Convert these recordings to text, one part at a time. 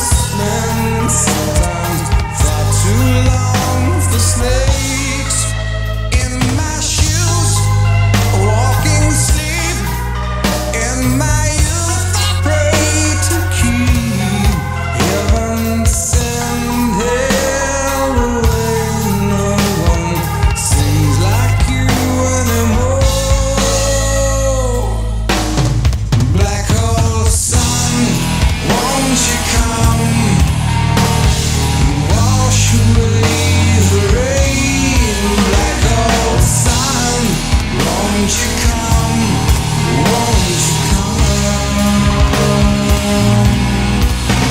listening. Sometimes far too long for snakes in my shoes, walking with sleep in my youth. I pray to keep heaven send hell away. No one sings like you anymore. Black hole sun, won't you come wash away the rain? Black hole sun, won't you come? Won't you come?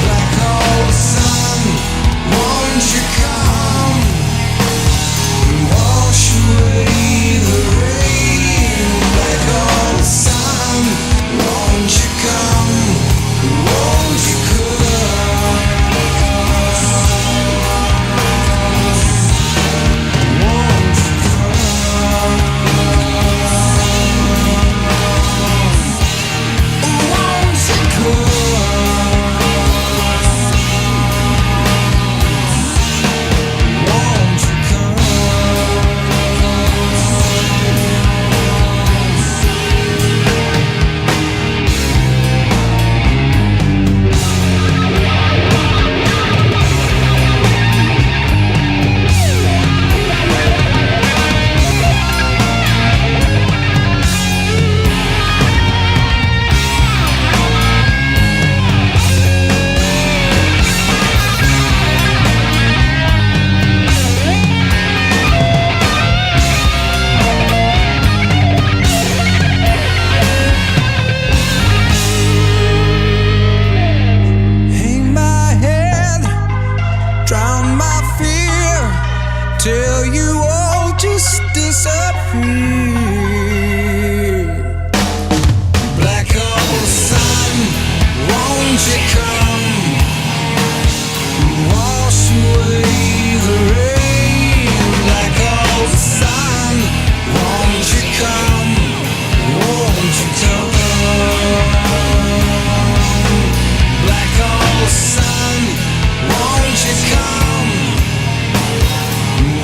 Black hole sun, won't you come wash away the rain? Black hole sun, won't you come? Won't you come? Won't you come? Won't you come? Won't you come? Hang my head, drown my fear, till you all just disappear. Black hole sun, won't you come wash away the rain? Black hole sun, won't you come? Won't you come? Black hole sun, won't you come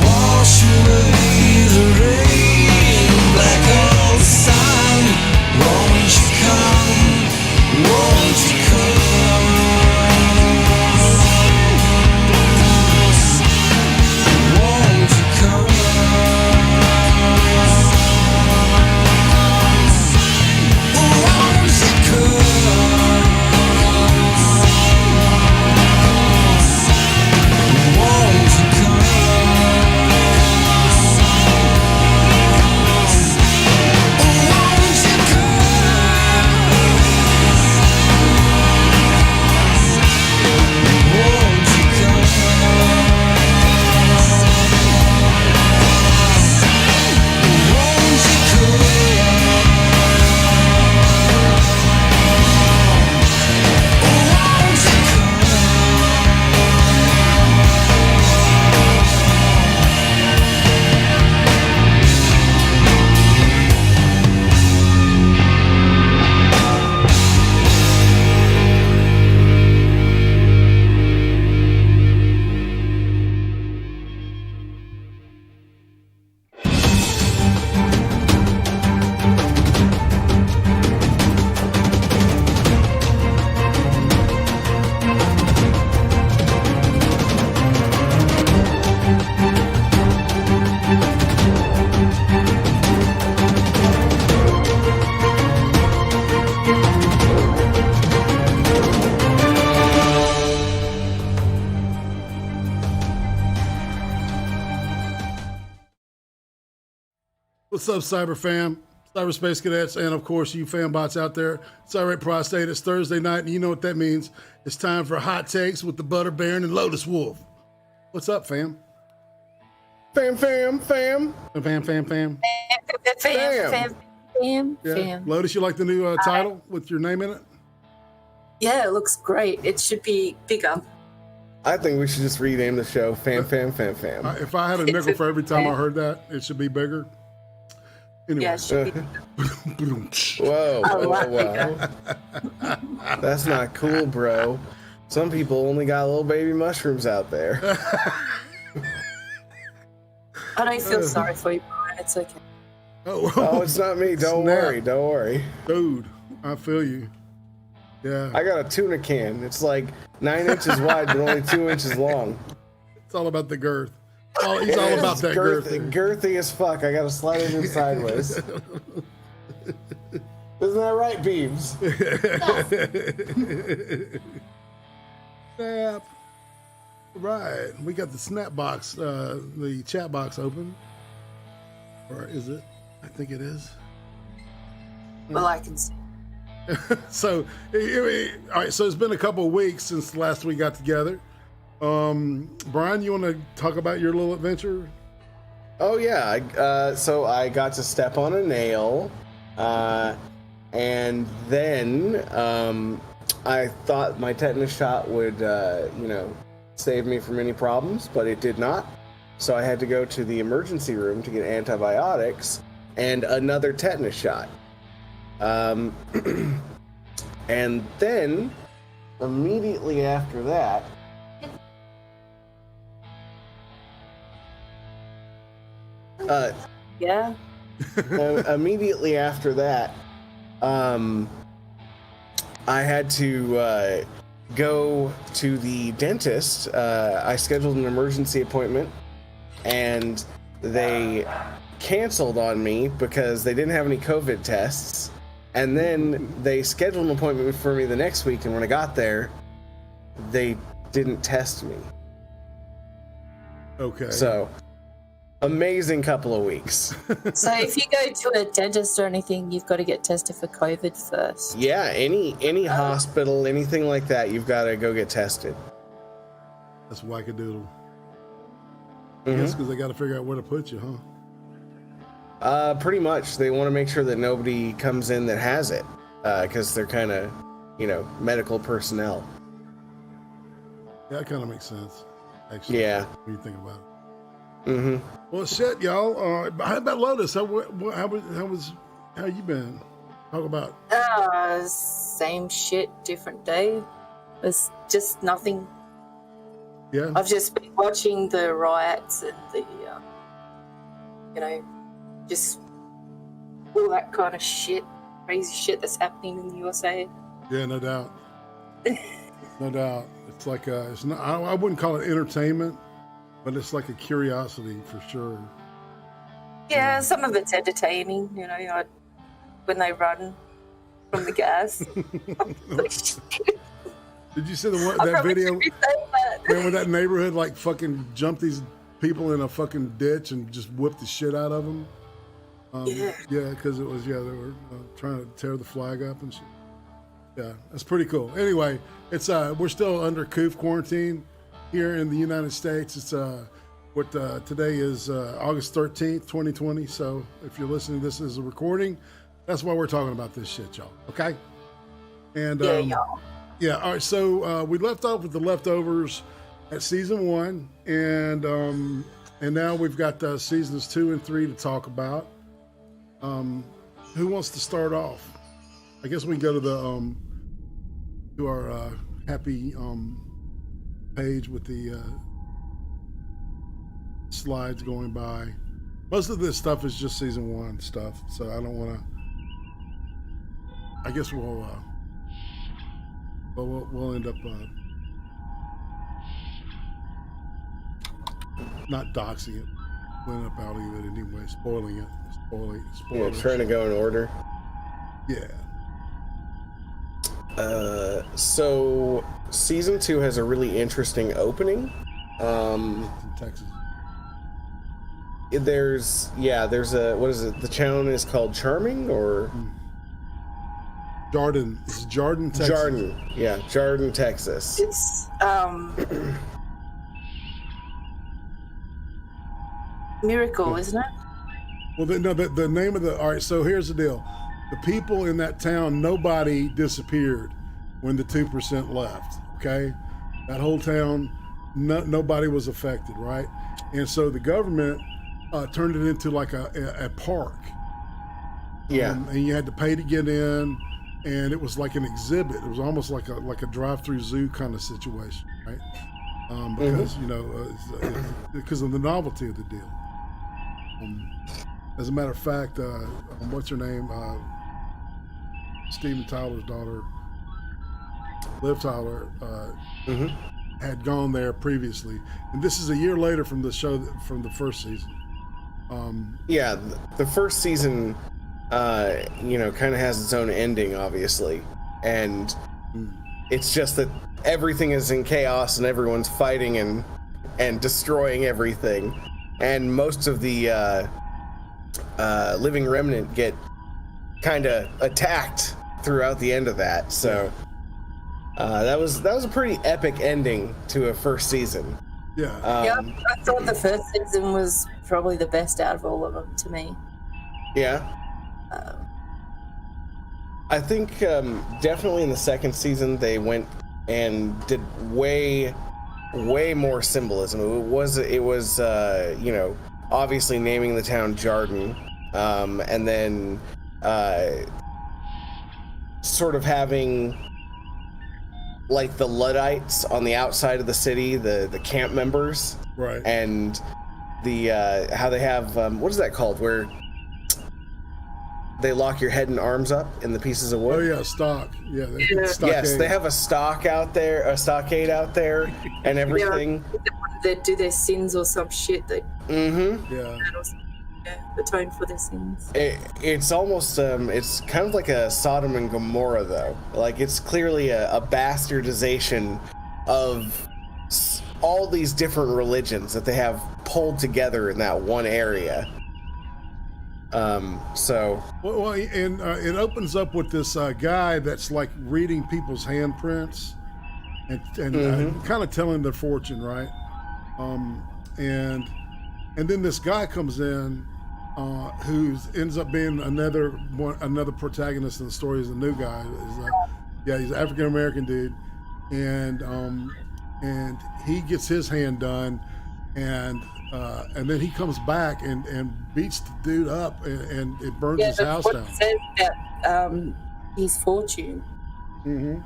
wash away the rain? Black hole sun, won't you come? Won't you come? Won't you come? Won't you come? Won't you What's up, Cyber fam, Cyberspace Cadets, and of course you fanbots out there. It's Irate Prostate. It's Thursday night, and you know what that means. It's time for Hot Takes with the Butter Baron and Lotus Wolf. What's up, fam? Fam. Fam, fam. Yeah. Lotus, you like the new title with your name in it? Yeah, it looks great. It should be bigger. I think we should just rename the show Fam. If I had a nickel for every time I heard that, it should be bigger. Anyway. Yeah, it should be. Whoa. That's not cool, bro. Some people only got little baby mushrooms out there. I don't feel sorry for you, Brian. It's okay. Oh, it's not me. Don't worry. Don't worry. Dude, I feel you. Yeah. I got a tuna can. It's like 9 inches wide, but only 2 inches long. It's all about the girth. He's all about that girth. Girthy as fuck. I gotta slide it in sideways. Isn't that right, Beebs? Snap. Right. We got the snap box, the chat box open. Or is it? I think it is. Well, I can see. So, all right. So it's been a couple of weeks since the last we got together. Brian, you want to talk about your little adventure? Oh yeah. So I got to step on a nail, and then I thought my tetanus shot would, save me from any problems, but it did not. So I had to go to the emergency room to get antibiotics and another tetanus shot. And then immediately after that, Yeah. immediately after that, I had to go to the dentist. I scheduled an emergency appointment, and they canceled on me because they didn't have any COVID tests. And then they scheduled an appointment for me the next week, and when I got there, they didn't test me. Okay. So, amazing couple of weeks. So if you go to a dentist or anything, you've got to get tested for COVID first. Yeah, any hospital, anything like that, you've got to go get tested. That's wackadoodle. I guess because they got to figure out where to put you, huh? Pretty much. They want to make sure that nobody comes in that has it, because they're kind of, medical personnel. Yeah, that kind of makes sense, actually. Yeah. When you think about it. Mm-hmm. Well, shit, y'all. How about Lotus? How you been? Talk about. Same shit, different day. It's just nothing. Yeah. I've just been watching the riots and the, just all that kind of shit, crazy shit that's happening in the USA. Yeah, no doubt. No doubt. It's like it's not. I wouldn't call it entertainment, but it's like a curiosity for sure. Yeah, some of it's entertaining, when they run from the gas. Did you see that video? Man, when that neighborhood like fucking jumped these people in a fucking ditch and just whipped the shit out of them. Yeah, because it was they were trying to tear the flag up and shit. Yeah, that's pretty cool. Anyway, it's we're still under COOF quarantine here in the United States. It's today is August 13th, 2020. So if you're listening to this as a recording, that's why we're talking about this shit, y'all. Okay? And y'all. Yeah, all right. So we left off with the leftovers at season 1, and now we've got seasons 2 and 3 to talk about. Who wants to start off? I guess we can go to the to our happy page with the slides going by. Most of this stuff is just season 1 stuff, so I don't want to. I guess we'll end up not doxing it. We'll end up out of it anyway, spoiling it. Yeah, trying to go in order. Yeah. So season 2 has a really interesting opening. In Texas. There's a, what is it? The town is called Charming or Jordan. It's Jordan, Texas. Jordan, Texas. It's Miracle, isn't it? Well, the name of all right, so here's the deal. The people in that town, nobody disappeared when the 2% left, okay? That whole town, nobody was affected, right? And so the government turned it into like a park. Yeah. And you had to pay to get in. and it was like an exhibit. It was almost like a drive-through zoo kind of situation, right? Because because of the novelty of the deal. As a matter of fact, what's her name? Steven Tyler's daughter, Liv Tyler, had gone there previously, and this is a year later from the show, from the first season. Yeah, the first season, kind of has its own ending, obviously, and it's just that everything is in chaos and everyone's fighting and destroying everything, and most of the living remnant get kind of attacked throughout the end of that. So that was a pretty epic ending to a first season. Yeah. I thought the first season was probably the best out of all of them to me. Yeah. I think definitely in the second season they went and did way more symbolism. It was obviously naming the town Jarden, and then sort of having like the Luddites on the outside of the city, the camp members, Right. and the how they have what is that called, where they lock your head and arms up in the pieces of wood? Oh yeah, stock. Yeah. Stockade. Yes, they have a stockade out there, and everything. They do their sins or some shit. They Yeah. atone for their sins. It's almost it's kind of like a Sodom and Gomorrah, though. Like, it's clearly a bastardization of all these different religions that they have pulled together in that one area. So Well, and it opens up with this guy that's like reading people's handprints and kind of telling their fortune, right? And then this guy comes in who ends up being another protagonist in the story. Is a new guy. He's an African American dude, and he gets his hand done, and then he comes back and beats the dude up, and it burns his house down. It says about his fortune. Too,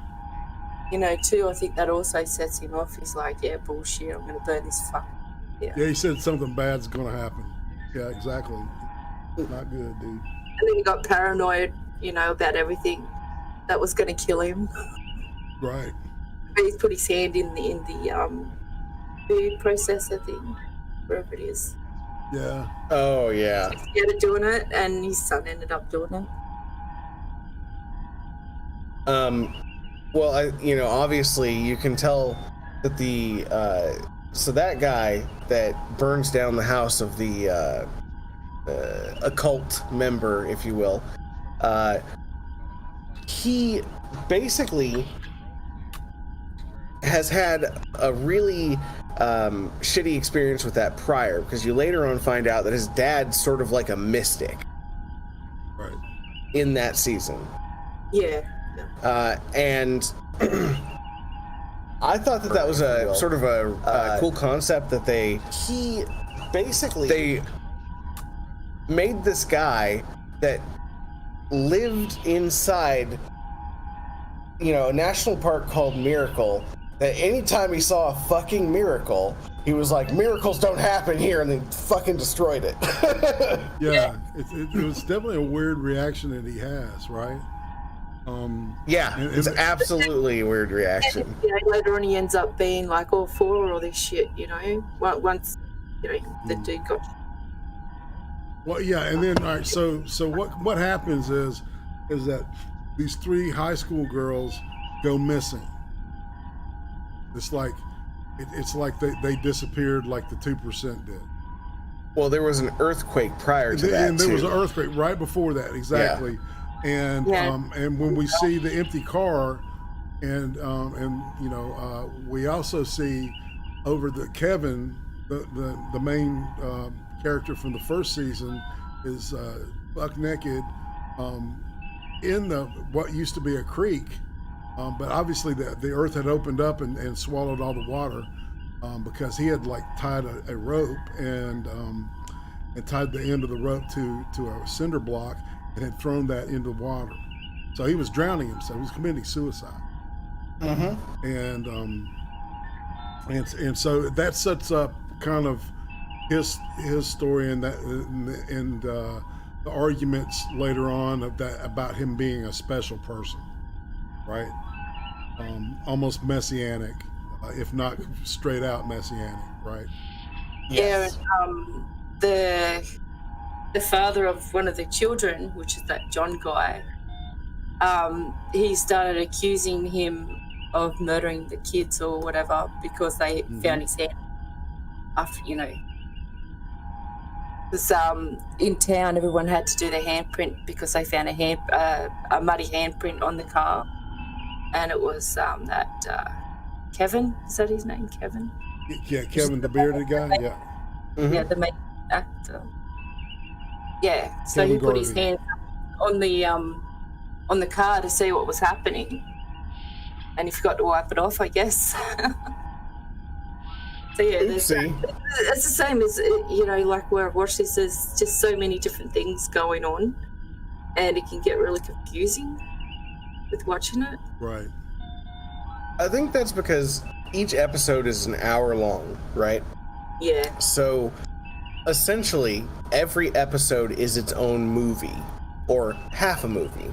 I think that also sets him off. He's like, yeah, bullshit, I'm going to burn this fuck. Yeah, he said something bad's going to happen. Yeah, exactly. Not good, dude. And then he got paranoid, about everything that was going to kill him. Right. But he's put his hand in the food processor thing, wherever it is. Yeah. oh yeah. He started doing it, and his son ended up doing it. Well, obviously you can tell that so that guy that burns down the house of the occult member, if you will, he basically has had a really shitty experience with that prior, because you later on find out that his dad's sort of like a mystic. Right. In that season. Yeah. And I thought that was a sort of a cool concept that they made this guy that lived inside, a national park called Miracle, that anytime he saw a fucking miracle, he was like, miracles don't happen here, and then fucking destroyed it. Yeah, it was definitely a weird reaction that he has, right? It's absolutely a weird reaction. Later on, he ends up being like all for all this shit, once the dude got. Well, yeah, and then all right. So what happens is that these 3 high school girls go missing. It's like they disappeared like the 2% did. Well, there was an earthquake prior to that, and there was an earthquake right before that, exactly. Yeah. And when we see the empty car, and we also see over the Kevin, the main character from the first season, is buck naked in what used to be a creek, but obviously the earth had opened up and swallowed all the water, because he had like tied a rope and tied the end of the rope to a cinder block and had thrown that into water. So he was drowning himself. He was committing suicide. And so that sets up kind of his story and that and the arguments later on of that about him being a special person, right? Almost messianic, if not straight out messianic, right? Yes. Yeah, the father of one of the children, which is that John guy, he started accusing him of murdering the kids or whatever because they found his hand after, you know. Because in town, everyone had to do their handprint because they found a muddy handprint on the car, and it was that Kevin. Is that his name, Kevin? Yeah, Kevin, the bearded guy. Yeah. Yeah, the main actor. Yeah, so Kevin he put his Garvey. hand on the car to see what was happening, and he forgot to wipe it off, I guess. So yeah, it's the same as, you know, like where I've watched this. There's just so many different things going on, and it can get really confusing with watching it. Right. I think that's because each episode is an hour long, right? Yeah. So essentially, every episode is its own movie, or half a movie.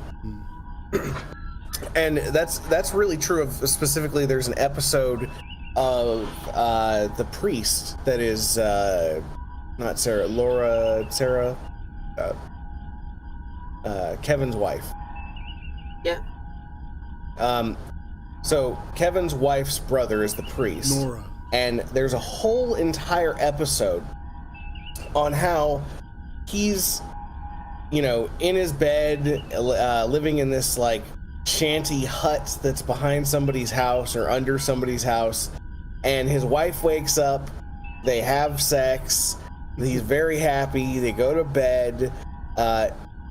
And that's really true of, specifically, there's an episode of the priest that is not Sarah, Kevin's wife. Yeah. So Kevin's wife's brother is the priest. Nora. And there's a whole entire episode on how he's, you know, in his bed, living in this like shanty hut that's behind somebody's house or under somebody's house, and his wife wakes up, they have sex, he's very happy, they go to bed,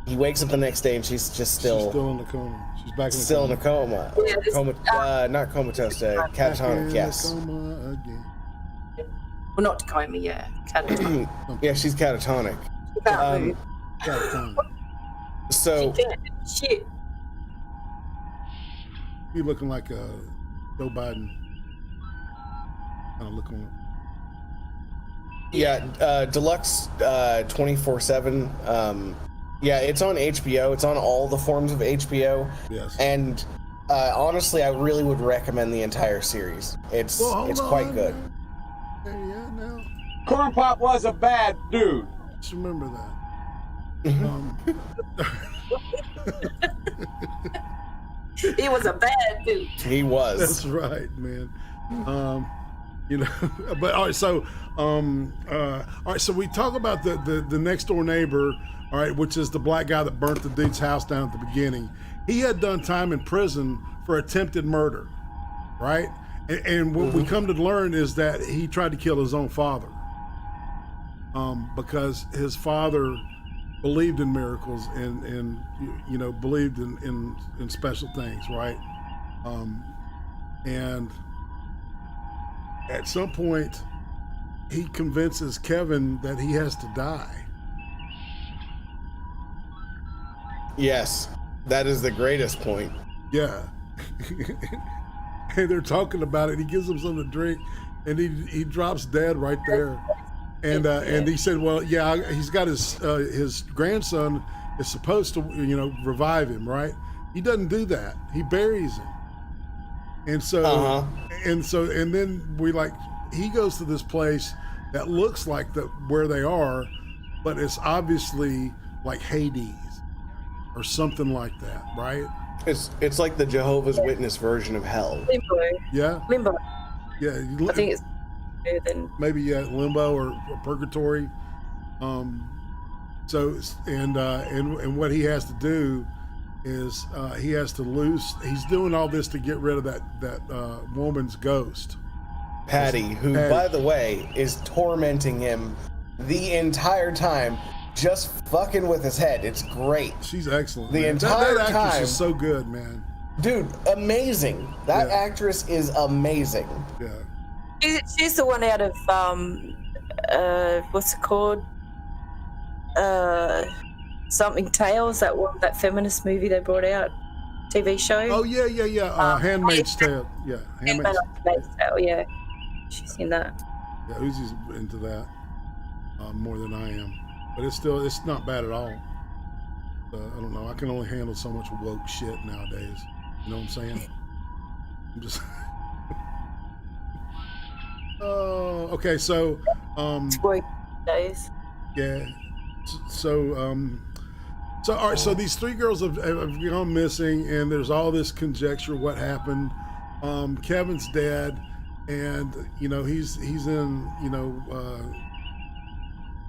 he wakes up the next day and she's still in the coma. She's back in the still in a coma. Yeah, Not comatose, catatonic, yes. Coma again. Well, not coma, yeah. Catatonic. Yeah, she's catatonic. Catatonic. So Shit. He looking like Joe Biden. Kind of looking. yeah, Deluxe 24/7. Yeah, it's on HBO. It's on all the forms of HBO. Yes. And honestly, I really would recommend the entire series. It's quite good. There you are now. Corn Pop was a bad dude. Just remember that. He was a bad dude. He was. That's right, man. You know, but all right. So, all right. So we talk about the next door neighbor. All right, which is the black guy that burnt the dude's house down at the beginning. He had done time in prison for attempted murder, right? And what we come to learn is that he tried to kill his own father, because his father believed in miracles and you know, believed in special things, right? And at some point, he convinces Kevin that he has to die. Yes, that is the greatest point. Yeah. And they're talking about it. He gives him something to drink, and he drops dead right there. And he said, well, yeah, he's got his grandson is supposed to, you know, revive him, right? He doesn't do that. He buries him. And so, and then he goes to this place that looks like where they are, but it's obviously like Hades or something like that, right? It's like the Jehovah's Witness version of hell. Limbo. Yeah. Limbo. Yeah. I think it's better than maybe limbo or purgatory. So and what he has to do is he has to lose. He's doing all this to get rid of that woman's ghost, Patty, who, by the way, is tormenting him the entire time, just fucking with his head. It's great. She's excellent. The man. entire that actress time is so good, man. Dude, amazing. That actress is amazing. Yeah. she's the one out of what's it called? Something Tales, that feminist movie they brought out. TV show. Oh yeah. Handmaid's Tale. Yeah, Handmaid's. Tale. Yeah, she's in that. Yeah, Uzi's into that more than I am, but it's not bad at all. I don't know. I can only handle so much woke shit nowadays. You know what I'm saying? I'm just. Oh, okay. So, Woke days. yeah. So, all right. So these three girls have gone missing, and there's all this conjecture what happened. Kevin's dead, and you know he's in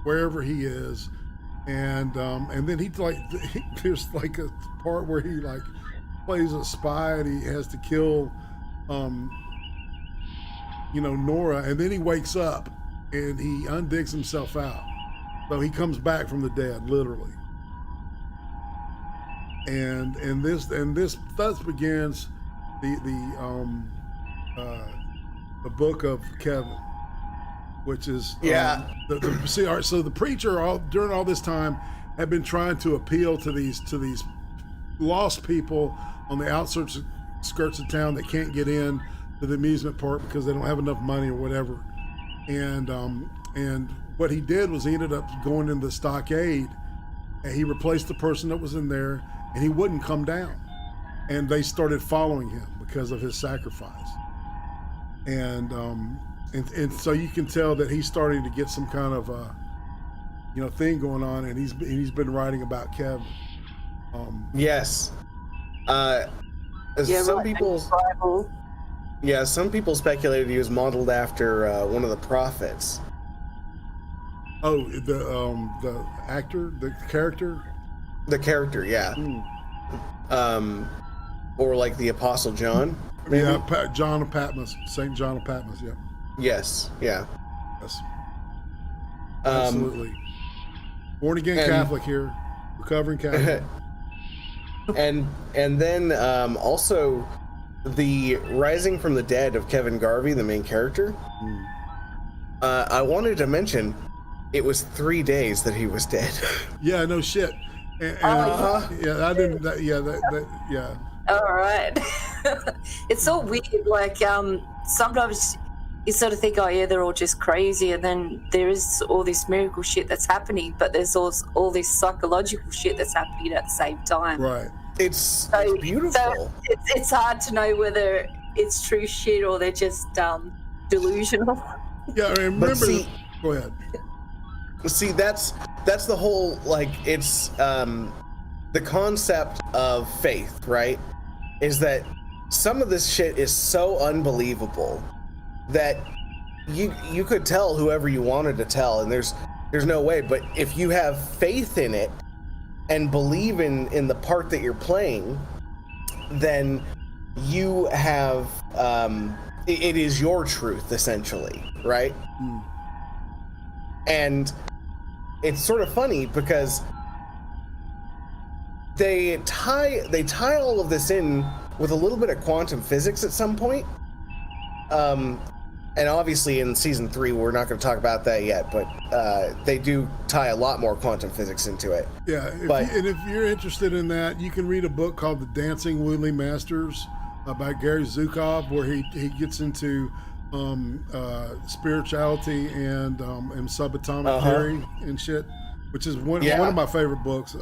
wherever he is, and then there's like a part where he like plays a spy and he has to kill Nora, and then he wakes up and he undigs himself out, so he comes back from the dead, literally. And this thus begins the book of Kevin, which is so the preacher during all this time had been trying to appeal to these lost people on the outskirts of town that can't get in to the amusement park because they don't have enough money or whatever. And what he did was he ended up going into the stockade, and he replaced the person that was in there, and he wouldn't come down. And they started following him because of his sacrifice. And so you can tell that he's starting to get some kind of thing going on, and he's been writing about Kevin. Yes. Some people speculated he was modeled after one of the prophets. Oh, the actor, the character. The character, yeah. Or like the Apostle John. Maybe? Yeah, John of Patmos, Saint John of Patmos. Yeah. Yes. Yeah. Yes. Absolutely. Born again Catholic here, recovering Catholic. and then also the rising from the dead of Kevin Garvey, the main character. I wanted to mention it was 3 days that he was dead. Yeah, no shit. Yeah, I didn't. Yeah. All right. It's so weird. Like sometimes you sort of think, oh yeah, they're all just crazy, and then there is all this miracle shit that's happening, but there's also all this psychological shit that's happening at the same time. Right. It's beautiful. So it's hard to know whether it's true shit or they're just delusional. Yeah, I mean, remember. Go ahead. See, that's the whole, like, it's the concept of faith, right? Is that some of this shit is so unbelievable that you could tell whoever you wanted to tell, and there's no way. But if you have faith in it and believe in the part that you're playing, then you have it is your truth, essentially, right? And it's sort of funny because they tie all of this in with a little bit of quantum physics at some point. And obviously in season 3 we're not going to talk about that yet, but they do tie a lot more quantum physics into it. Yeah, if you're interested in that, you can read a book called The Dancing Woolly Masters by Gary Zukov, where he gets into spirituality and subatomic theory and shit, which is one of my favorite books.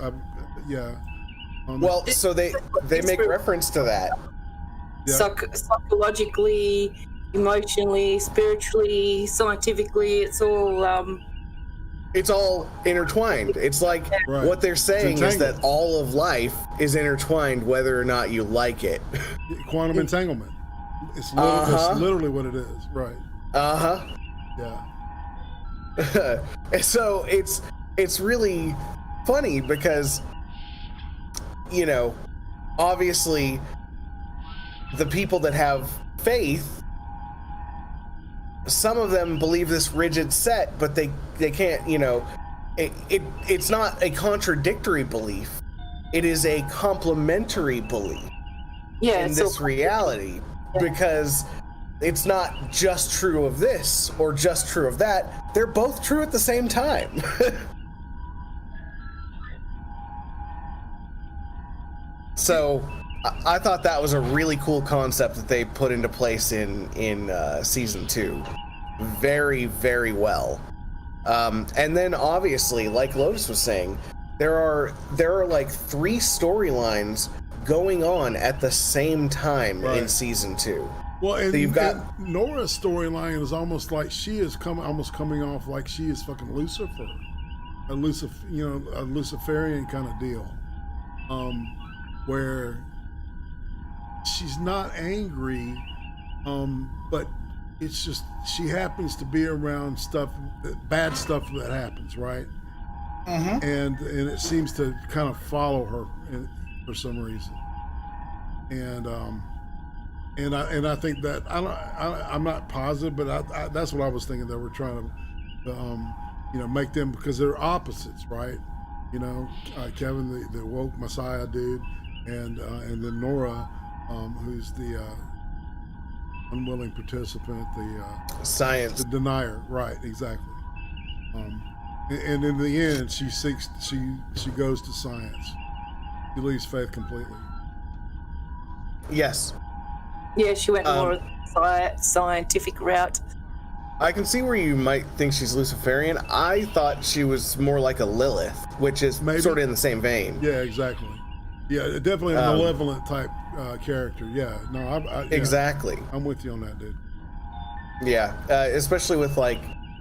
Well, so they make reference to that. Yeah. Psychologically, emotionally, spiritually, scientifically, it's all intertwined. It's like what they're saying is that all of life is intertwined, whether or not you like it. Quantum entanglement. It's literally what it is, right? Yeah. So it's really funny because, you know, obviously the people that have faith, some of them believe this rigid set, but they can't, you know, it's not a contradictory belief. It is a complementary belief in this reality, because it's not just true of this or just true of that. They're both true at the same time. So I thought that was a really cool concept that they put into place in season 2, very, very well. And then obviously, like Lotus was saying, there are like 3 storylines going on at the same time in season 2. Well, and, so you've got and Nora's storyline is almost like she is almost coming off like she is fucking Lucifer, a Luciferian kind of deal, where she's not angry, but it's just she happens to be around bad stuff that happens, right? And it seems to kind of follow her for some reason, and I think that I'm not positive, but that's what I was thinking, that we're trying to make them, because they're opposites, right? Kevin, the woke Messiah dude, and then Nora, who's the unwilling participant, the science, the denier, right? Exactly. And in the end, she goes to science. She leaves faith completely. Yes. Yeah, she went more scientific route. I can see where you might think she's Luciferian. I thought she was more like a Lilith, which is sort of in the same vein. Yeah, exactly. Yeah, definitely a malevolent type character. Yeah, no, exactly. I'm with you on that, dude. Yeah, especially with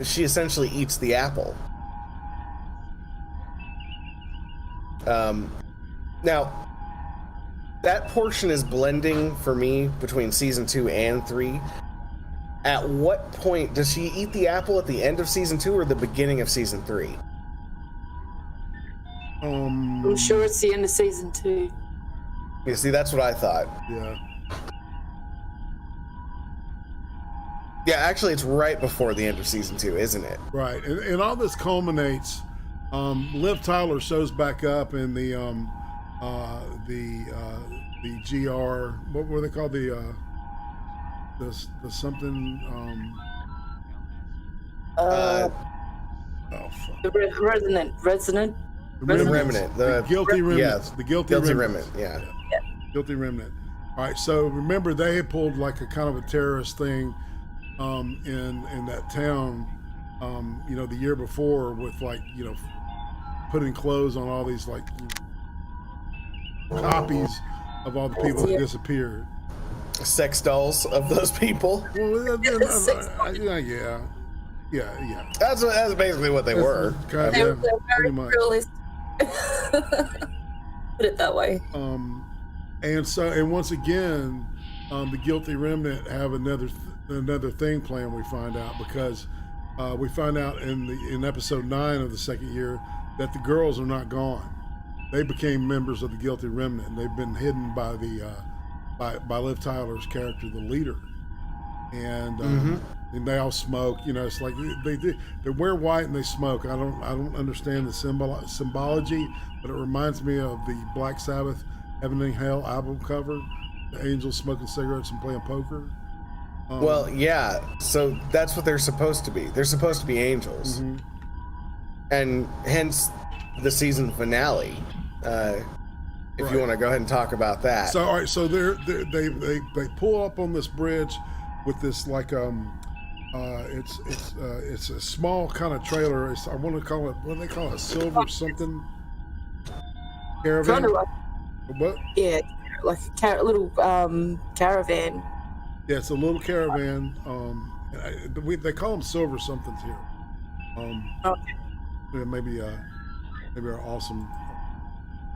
she essentially eats the apple. Now, that portion is blending for me between season 2 and 3. At what point does she eat the apple? At the end of season 2 or the beginning of season 3? I'm sure it's the end of season 2. You see, that's what I thought. Yeah. Yeah, actually, it's right before the end of season 2, isn't it? Right, and all this culminates. Liv Tyler shows back up in the GR. What were they called? The something. Oh fuck. The Remnant. The guilty remnant. Yeah, The guilty remnant. Yeah. Guilty remnant. All right. So remember, they had pulled like a kind of a terrorist thing in that town. The year before, with putting clothes on all these copies of all the people that disappeared. Sex dolls of those people. Well, yeah. That's basically what they were. They were very realistic. Put it that way. And once again, the guilty remnant have another thing planned. We find out, because we find out in episode 9 of the second year that the girls are not gone. They became members of the guilty remnant, and they've been hidden by by Liv Tyler's character, the leader. And and they all smoke. It's like they wear white and they smoke. I don't understand the symbology, but it reminds me of the Black Sabbath Heaven and Hell album cover, the angels smoking cigarettes and playing poker. Well, yeah. So that's what they're supposed to be. They're supposed to be angels, and hence the season finale. If you want to go ahead and talk about that. So all right, so they pull up on this bridge with this it's a small kind of trailer. I want to call it, what do they call it, silver something caravan? Kind of like, what? Yeah, like a little caravan. Yeah, it's a little caravan. They call them silver somethings here. Okay. Yeah, maybe our awesome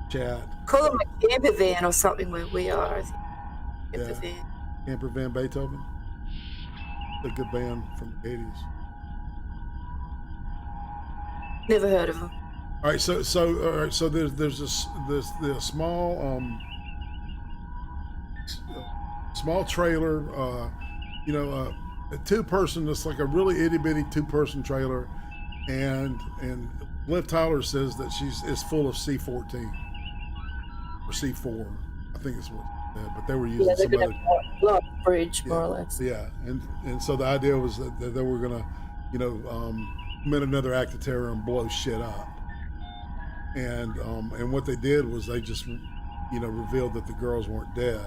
chat. Call them a camper van or something where we are. I think. Camper van. Camper Van Beethoven. A good band from the 80s. Never heard of them. All right, so there's this small small trailer, a 2-person, that's like a really itty bitty 2-person trailer, and Liv Tyler says that it's full of C14 or C4, I think it's what they said, but they were using some other block bridge, more or less. Yeah, and so the idea was that they were gonna, commit another act of terror and blow shit up. And what they did was they just revealed that the girls weren't dead.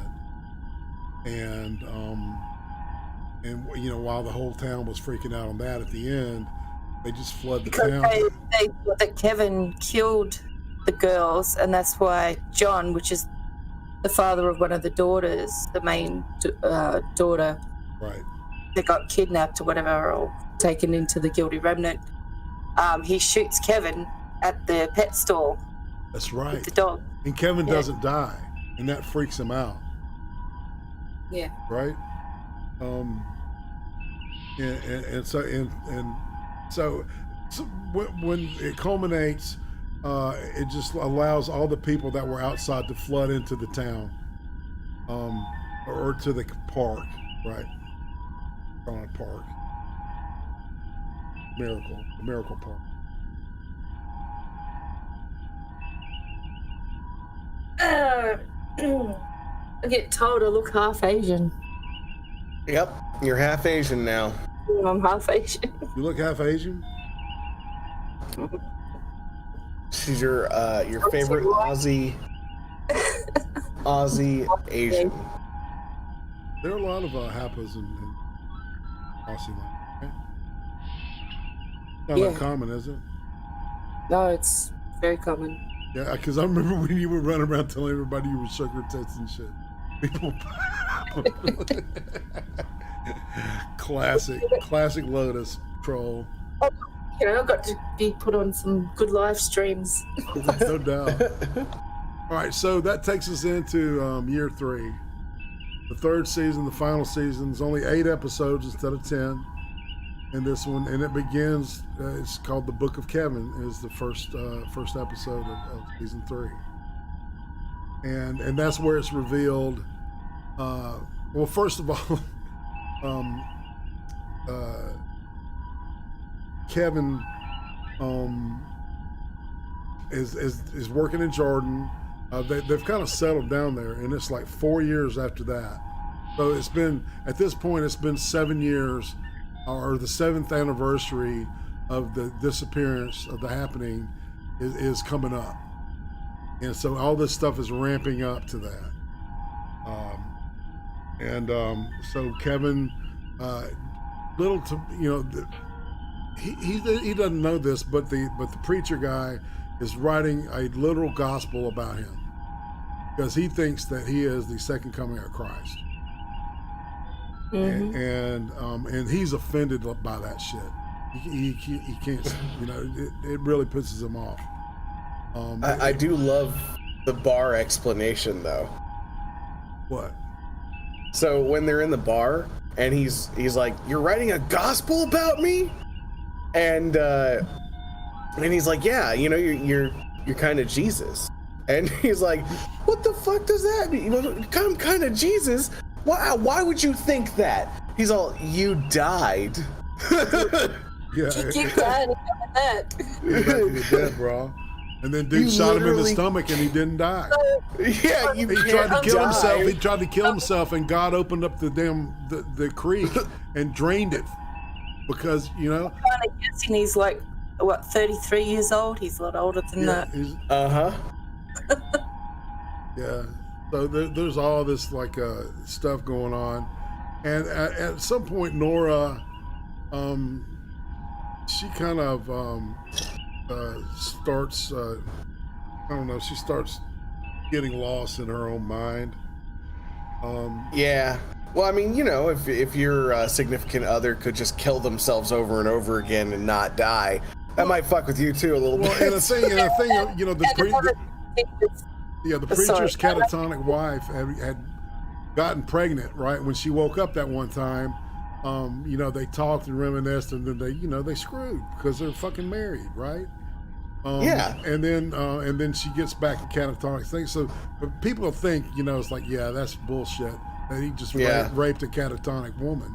And while the whole town was freaking out on that, at the end, they just flood the town. They thought that Kevin killed the girls, and that's why John, which is the father of one of the daughters, the main daughter, right, that got kidnapped or whatever, or taken into the Guilty Remnant, he shoots Kevin at the pet store. That's right. With the dog. And Kevin doesn't die, and that freaks him out. Yeah. Right. So when it culminates, it just allows all the people that were outside to flood into the town, or to the park, right? On a park. The Miracle Park. I get told I look half Asian. Yep, you're half Asian now. I'm half Asian. You look half Asian? She's your favorite Aussie Asian. There are a lot of Hapas in Aussie land, right? Not uncommon, is it? No, it's very common. Yeah, because I remember when you were running around telling everybody you were sugar tits and shit. People. Classic Lotus troll. I've got to be put on some good live streams. No doubt. All right, so that takes us into year 3. The 3rd season, the final season, is only 8 episodes instead of 10. And this one, and it begins, it's called The Book of Kevin, is the first episode of season 3. And that's where it's revealed. Well, first of all, Kevin is working in Jordan. They've kind of settled down there, and it's like 4 years after that. So it's been, at this point, it's been 7 years, or the 7th anniversary of the disappearance of the happening is coming up. And so all this stuff is ramping up to that. So Kevin, he doesn't know this, but the preacher guy is writing a literal gospel about him because he thinks that he is the second coming of Christ. Mm-hmm. And he's offended by that shit. He can't, it really pisses him off. I do love the bar explanation though. What? So when they're in the bar and he's like, "You're writing a gospel about me?" And he's like, "Yeah, you're kind of Jesus." And he's like, "What the fuck does that mean? I'm kind of Jesus? Why would you think that?" He's all, "You died." Yeah. You keep dying about that. You're dead, bro. And then dude shot him in the stomach and he didn't die. Yeah, he tried to kill himself. He tried to kill himself, and God opened up the damn the creek and drained it because I'm kind of guessing he's like 33 years old. He's a lot older than that. Yeah. So there's all this like stuff going on, and at some point Nora, she kind of starts. I don't know. She starts getting lost in her own mind. Yeah. Well, I mean, if your significant other could just kill themselves over and over again and not die, that might fuck with you too a little bit. And the thing, the preacher's catatonic wife had gotten pregnant, right? When she woke up that one time, they talked and reminisced, and then they screwed because they're fucking married, right? Yeah. And then she gets back to catatonic things. So but people think, it's like, yeah, that's bullshit. That he just raped a catatonic woman,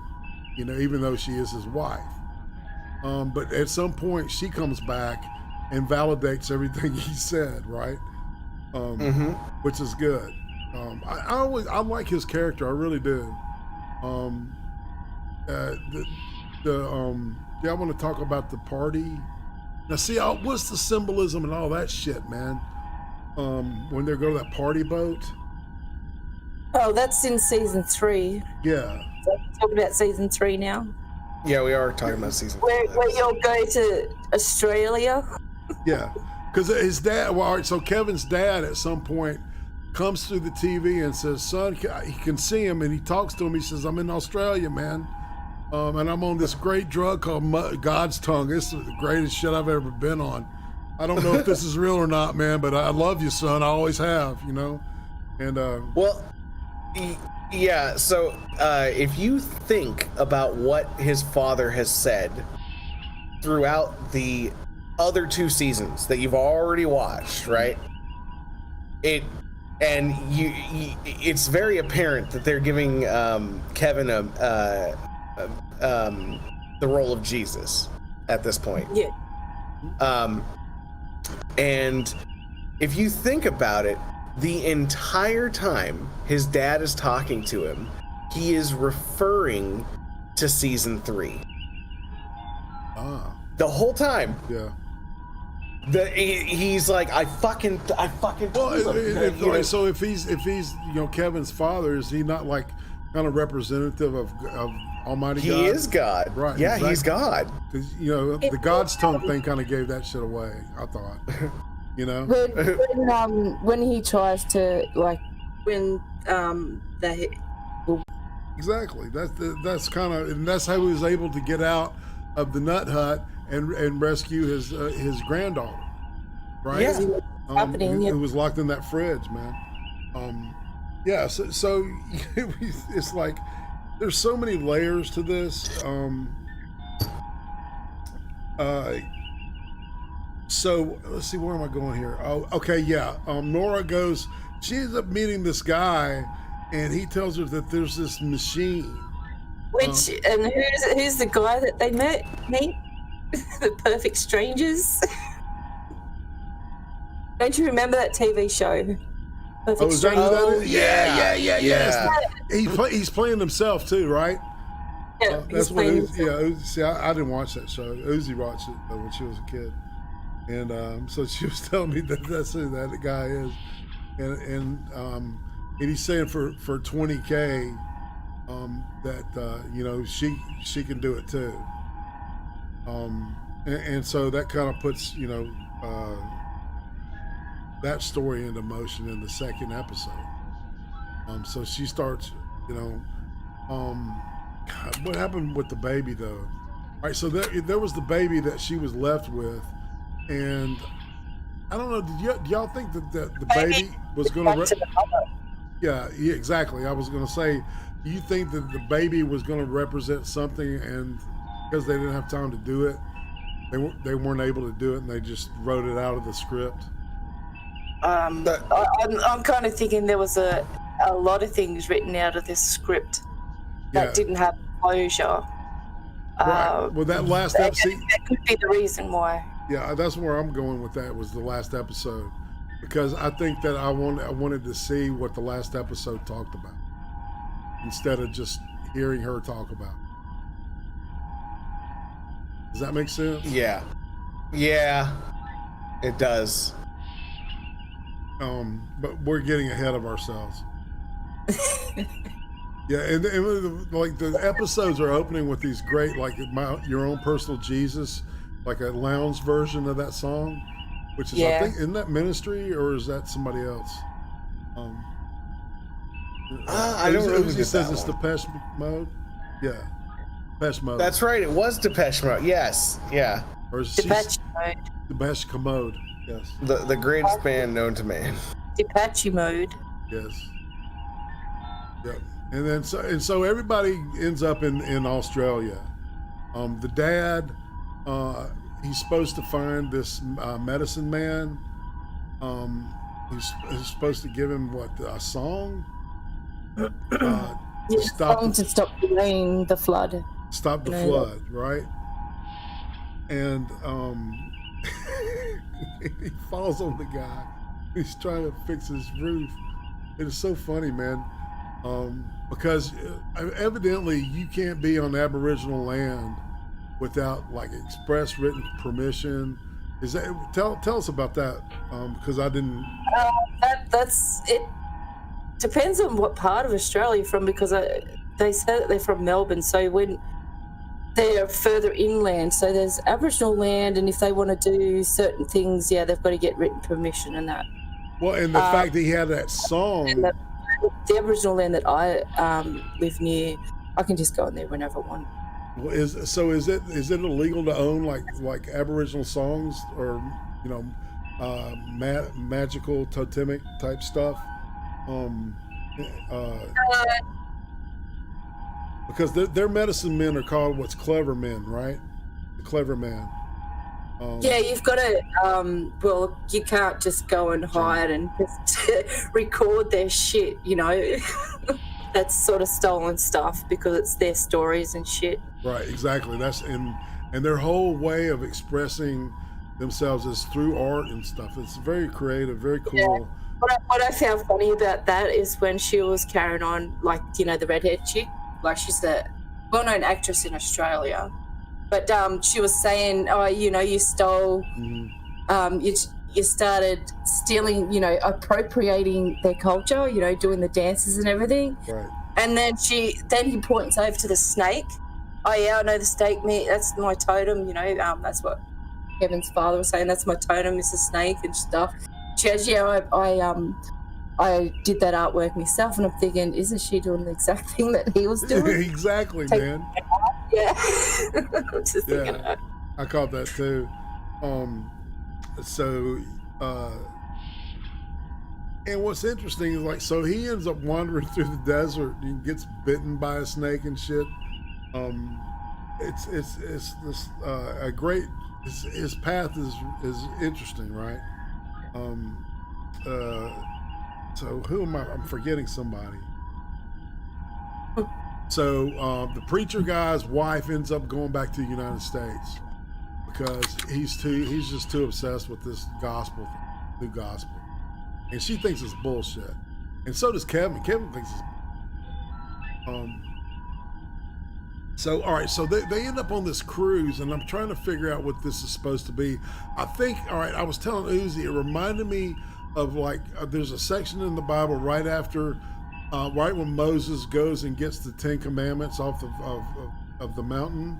even though she is his wife. But at some point she comes back and validates everything he said, right? Which is good. I like his character, I really do. I want to talk about the party. Now, see, what's the symbolism and all that shit, man? when they go to that party boat. Oh, that's in season 3. Yeah. So we're talking about season 3 now. Yeah, we are talking about season. Where you'll go to Australia. Yeah, because his dad. Well, all right. So Kevin's dad at some point comes through the TV and says, "Son," he can see him, and he talks to him. He says, "I'm in Australia, man, and I'm on this great drug called God's tongue. This is the greatest shit I've ever been on. I don't know if this is real or not, man, but I love you, son. I always have, you know." And well, yeah. So if you think about what his father has said throughout the other 2 seasons that you've already watched, right? It's very apparent that they're giving Kevin the role of Jesus at this point. Yeah. And if you think about it, the entire time his dad is talking to him, he is referring to season 3. The whole time. yeah. He's like, I fucking. Well, so if he's Kevin's father, is he not like kind of representative of Almighty God? He is God. Right. Yeah, exactly. he's God. 'Cause, the God's tongue thing kind of gave that shit away, I thought. When he tries to Exactly. That's kind of, and that's how he was able to get out of the nut hut and rescue his granddaughter, right? Yeah. Who was locked in that fridge, man. Yeah. So it's like there's so many layers to this. So let's see, where am I going here? Oh, okay, yeah. Nora goes. She ends up meeting this guy, and he tells her that there's this machine. And who's the guy that they meet? The Perfect Strangers. Don't you remember that TV show? Perfect Is that who that is? Yeah. Yes. He's playing himself too, right? Yeah, That's what. See, I didn't watch that show. Uzi watched it when she was a kid, and so she was telling me that that's who that guy is, and he's saying for $20K, that she can do it too. And so that kind of puts that story into motion in the second episode. So she starts, God, what happened with the baby though? All right, so there was the baby that she was left with, and I don't know. Do y'all think that the baby was going to? Yeah, exactly. I was going to say, do you think that the baby was going to represent something, and because they didn't have time to do it, they weren't able to do it, and they just wrote it out of the script? I'm kind of thinking there was a lot of things written out of this script that didn't have closure. Right. Well, that last episode, that could be the reason why. Yeah, that's where I'm going with that. Was the last episode, because I think that I wanted to see what the last episode talked about instead of just hearing her talk about it. Does that make sense? Yeah, it does. But we're getting ahead of ourselves. Yeah, and like the episodes are opening with these great, like Your Own Personal Jesus, like a lounge version of that song, which is I think, isn't that Ministry or is that somebody else? I don't know. He says it's Depeche Mode. Yeah, Depeche Mode. That's right. It was Depeche Mode. Yes. Yeah. Or is Depeche Mode. Depeche Commode. Yes. The greatest band known to man. Depeche Mode. Yes. Yep. And then so everybody ends up in Australia. The dad, he's supposed to find this medicine man. He's supposed to give him a song? To stop the rain, the flood. Stop the flood, right? And he falls on the guy. He's trying to fix his roof. It is so funny, man. Because evidently you can't be on Aboriginal land without like express written permission. Is that tell us about that? Because I didn't. That's it. Depends on what part of Australia you're from, because they say that they're from Melbourne. So when they're further inland, so there's Aboriginal land, and if they want to do certain things, yeah, they've got to get written permission and that. Well, and the fact that he had that song. And the Aboriginal land that I live near, I can just go in there whenever I want. Well, is it illegal to own like Aboriginal songs or magical totemic type stuff? Because their medicine men are called what's clever men, right? The clever man. Yeah, you've got to. Well, you can't just go and hide and just record their shit. That's sort of stolen stuff because it's their stories and shit. Right, exactly. That's and their whole way of expressing themselves is through art and stuff. It's very creative, very cool. Yeah. What I found funny about that is when she was carrying on, like, the redhead chick, like she's a well-known actress in Australia, but she was saying, oh, you stole, you started stealing, appropriating their culture, doing the dances and everything. Right. And then he points over to the snake. Oh yeah, I know the snake, me. That's my totem. That's what Kevin's father was saying. That's my totem, is a snake and stuff. She goes, yeah, I did that artwork myself, and I'm thinking, isn't she doing the exact thing that he was doing? Exactly, man. Yeah. Just thinking that. I caught that too. And what's interesting is so he ends up wandering through the desert and gets bitten by a snake and shit. It's this a great. His path is interesting, right? So who am I? I'm forgetting somebody. So the preacher guy's wife ends up going back to the United States because he's just too obsessed with this gospel, new gospel, and she thinks it's bullshit, and so does Kevin. Kevin thinks it's. So all right, so they end up on this cruise, and I'm trying to figure out what this is supposed to be. I think, all right, I was telling Uzi, it reminded me of there's a section in the Bible right after, right when Moses goes and gets the 10 Commandments off of the mountain,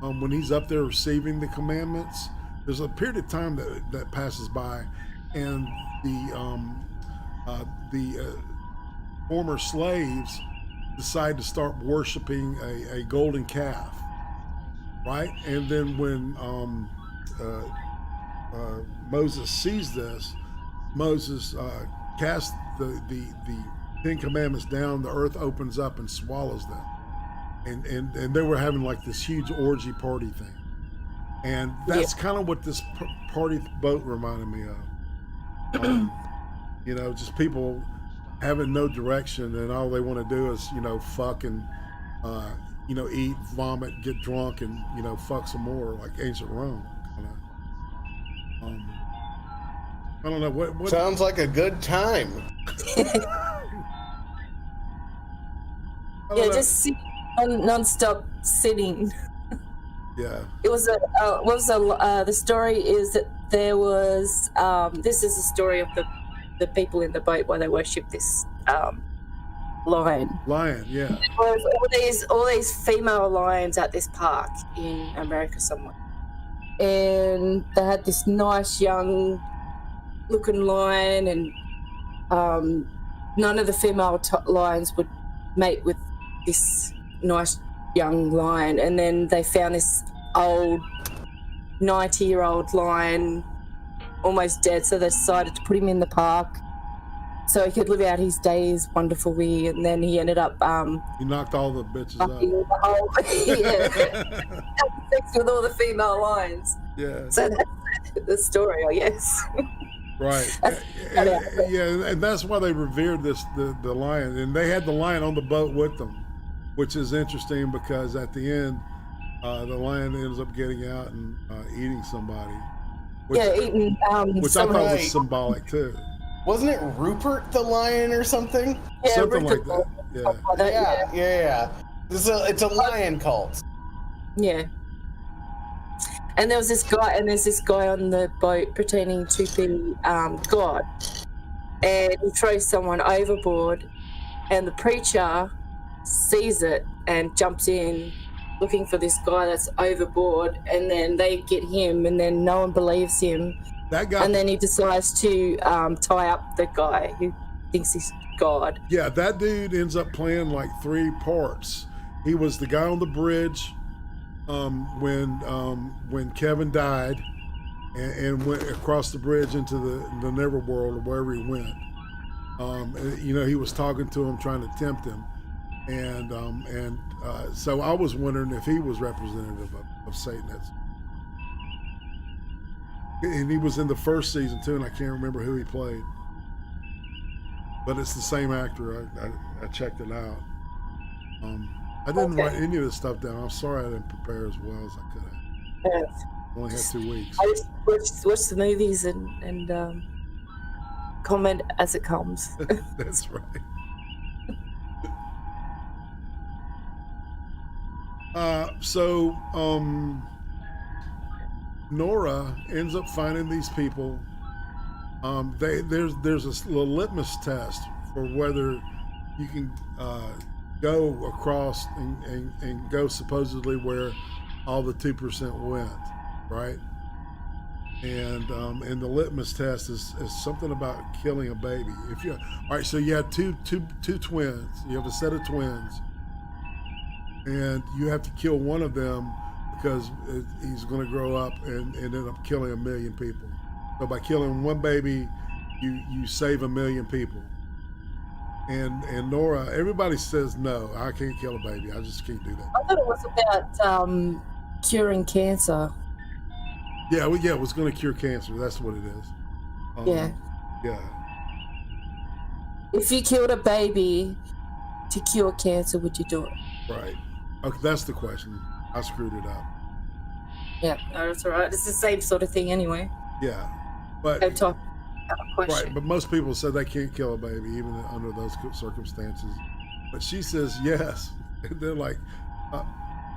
when he's up there receiving the commandments. There's a period of time that passes by, and the former slaves decide to start worshiping a golden calf, right? And then when Moses sees this, Moses casts the 10 Commandments down, the earth opens up and swallows them. And they were having this huge orgy party thing. And that's kind of what this party boat reminded me of. Just people having no direction, and all they want to do is, fuck and, eat, vomit, get drunk, and, fuck some more, like ancient Rome. I don't know what. Sounds like a good time. Just non-stop sitting. Yeah. It was the story is that there was this is the story of the people in the boat while they worship this lion. Lion, yeah. There was all these female lions at this park in America somewhere, and they had this nice young looking lion, and none of the female lions would mate with this nice young lion. And then they found this old 90-year-old lion almost dead, so they decided to put him in the park so he could live out his days wonderfully. And then he ended up he knocked all the bitches up. Having sex with all the female lions. Yeah. So that's the story, I guess. Right. And that's why they revered the lion, and they had the lion on the boat with them, which is interesting because at the end the lion ends up getting out and eating somebody. Eating which I thought was symbolic too. Wasn't it Rupert the lion or something? Yeah, something Rupert, like that. Yeah. It's a lion cult. Yeah. And there's this guy on the boat pretending to be God, and he throws someone overboard, and the preacher sees it and jumps in looking for this guy that's overboard, and then they get him, and then no one believes him, and then he decides to tie up the guy who thinks he's God. Yeah, that dude ends up playing like 3 parts. He was the guy on the bridge when Kevin died and went across the bridge into the Neverworld or wherever he went. You know, he was talking to him, trying to tempt him, and so I was wondering if he was representative of Satan. And he was in the first season too, and I can't remember who he played, but it's the same actor. I checked it out. I didn't write any of this stuff down. I'm sorry I didn't prepare as well as I could have. Yes. Only had 2 weeks. I just watch the movies and comment as it comes. That's right. So Nora ends up finding these people. There's a little litmus test for whether you can go across and go supposedly where all the 2% went, right? And the litmus test is something about killing a baby. All right, so you have two twins. You have a set of twins, and you have to kill one of them because he's going to grow up and end up killing 1 million people. So by killing one baby, you save 1 million people. And Nora, everybody says no, I can't kill a baby. I just can't do that. I thought it was about curing cancer. Yeah, it was going to cure cancer. That's what it is. Yeah. Yeah. If you killed a baby to cure cancer, would you do it? Right. Okay, that's the question. I screwed it up. Yeah, no, that's all right. It's the same sort of thing anyway. Yeah, but Same type of question. right. But most people said they can't kill a baby even under those circumstances. But she says yes. And they're like,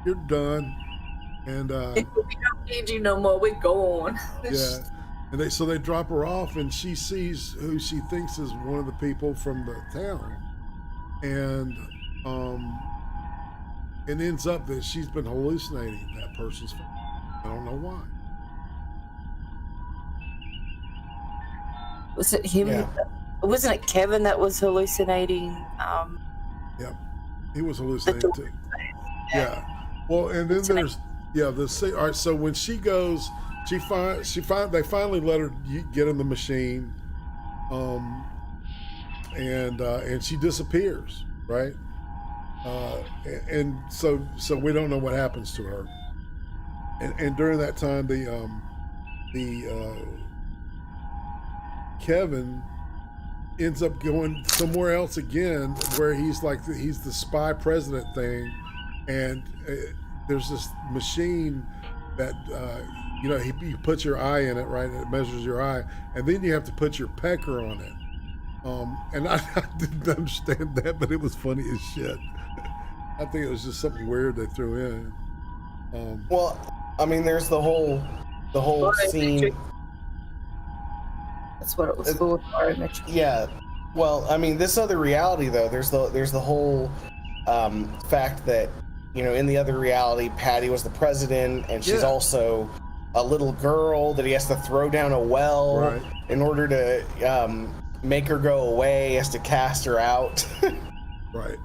"You're done." And we don't need you no more. We're gone. yeah, and they drop her off, and she sees who she thinks is one of the people from the town, and it ends up that she's been hallucinating that person's face. I don't know why. Was it him? Yeah. Wasn't it Kevin that was hallucinating? Yep, he was hallucinating too. Yeah. Well, and then there's all right. So when she goes, they finally let her get in the machine, and she disappears, right? And so we don't know what happens to her. And during that time, Kevin ends up going somewhere else again, where he's the spy president thing, and there's this machine that you put your eye in it, right? And it measures your eye, and then you have to put your pecker on it. And I didn't understand that, but it was funny as shit. I think it was just something weird they threw in. Well, I mean, there's the whole scene. That's what it was called. Yeah. Well, I mean, this other reality though, there's the whole fact that, in the other reality, Patty was the president, and she's also a little girl that he has to throw down a well in order to make her go away. He has to cast her out. Right.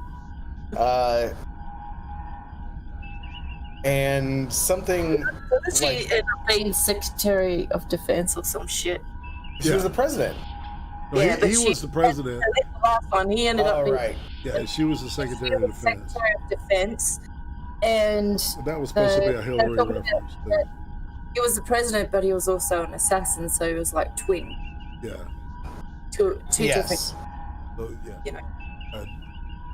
And something. She ended up being Secretary of Defense or some shit. She was the president. No, he was the president. The last one, he ended up being. Right. Yeah, she was the Secretary of Defense. Secretary of Defense, and that was supposed to be a Hillary reference. He was the president, but he was also an assassin, so he was like twin. Yeah. Two different. So yeah.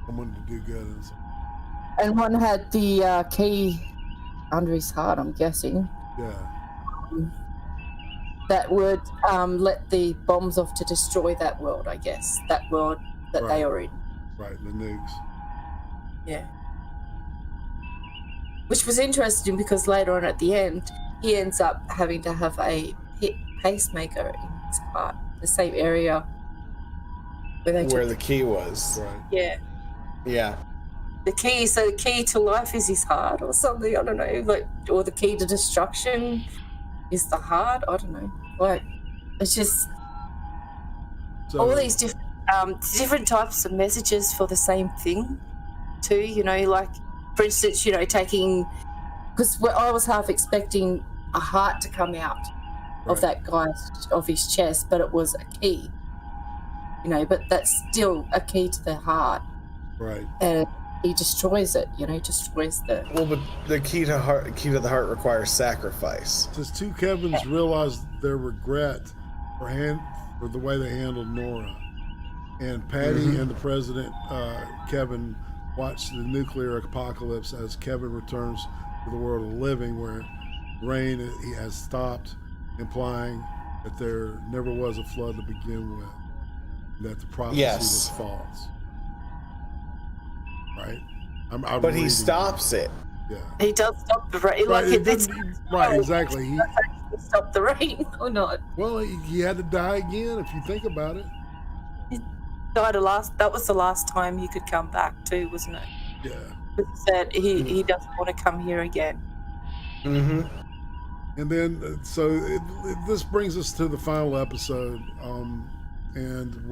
Someone to do good and so. And one had the key under his heart, I'm guessing. Yeah. That would let the bombs off to destroy that world, I guess. That world that they are in. Right, the nukes. Yeah. Which was interesting because later on at the end, he ends up having to have a pacemaker in his heart, the same area where the key was. Right. Yeah. Yeah. The key to life is his heart or something, I don't know, like, or the key to destruction is the heart, I don't know. Like, it's just all these different types of messages for the same thing too, you know, like, for instance, you know, taking, because I was half expecting a heart to come out of that guy's, of his chest, but it was a key, you know, but that's still a key to the heart. Right. And he destroys it, you know, destroys the... Well, but the key to the heart requires sacrifice. Says two Kevins realized their regret for the way they handled Nora. And Patty and the president, Kevin, watch the nuclear apocalypse as Kevin returns to the world of the living, where rain has stopped, implying that there never was a flood to begin with, and that the prophecy was false. Right? But he stops it. Yeah. He does stop the rain. Right, Like exactly. He does stop the rain or not. Well, he had to die again, if you think about it. He died that was the last time he could come back too, wasn't it? Yeah. He said he doesn't want to come here again. Mm-hmm. And then, so this brings us to the final episode, and